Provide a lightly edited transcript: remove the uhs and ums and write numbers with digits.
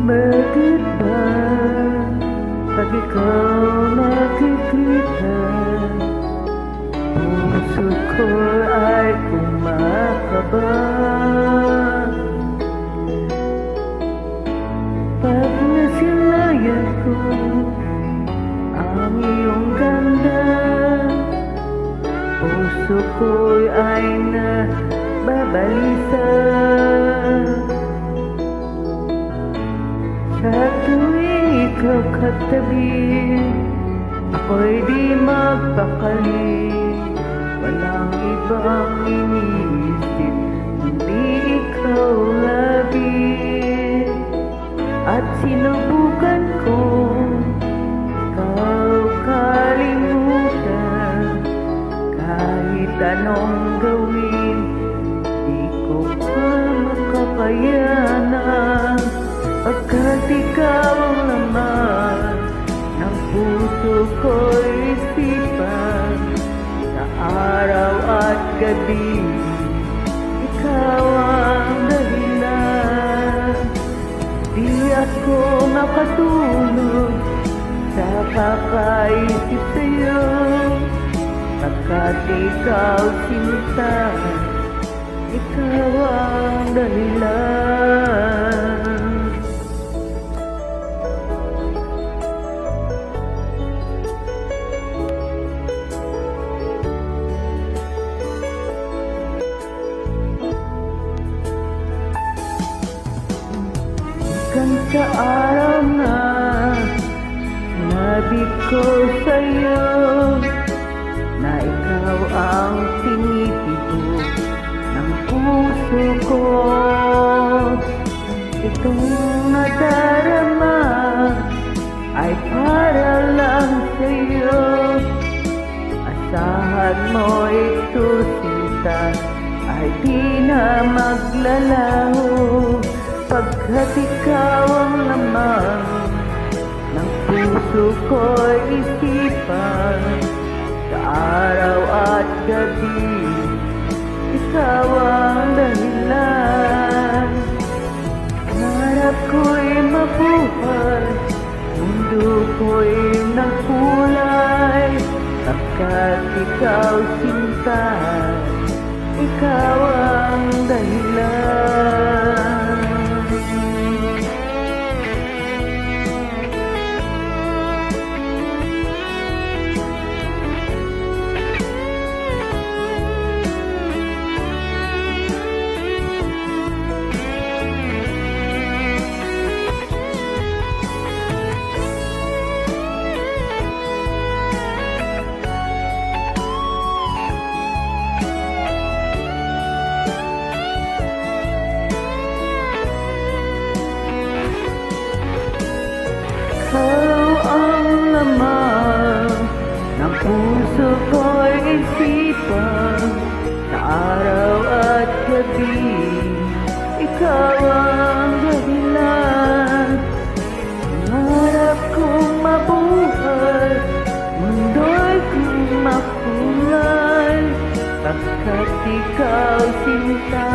Bakit ba pag ikaw nakikita, puso ko ay kumakaba? Pag nasilayan ko ang iyong ganda, puso ko ay nababalisa. Sa tuwing ikaw katabi, ako'y di magpakali. Walang ibang iniisip, hindi ikaw labis. At sinubukan ko ikaw kalimutan. Kahit anong gawin, di ko pa makakayanan. Pagkat ikaw ang laman ng puso ko'y isipan. Sa araw at gabi, ikaw ang dahilan. Di ako makatulog sa kakaisip sa'yo, pagkat ikaw sinta, ikaw ang dahilan. Hanggang sa araw na sinabi ko sa'yo na ikaw ang tinitibok ng puso ko. Itong nadarama ay para lang sa'yo. Asahan mo ito, sinta, ay di na maglalaho. Pagkat ikaw ang laman ng puso ko'y isipan. Sa araw at gabi, ikaw ang dahilan. Pangarap ko'y mabuhay, mundo ko'y nagkulay. Pagkat ikaw sinta, ikaw ang dahilan. Ikaw ang laman ng puso ko'y isipan. Sa araw at gabi, ikaw ang dahilan. Pangarap kong mabuhay, mundo'y kong makulay. Pagkat ikaw sinta,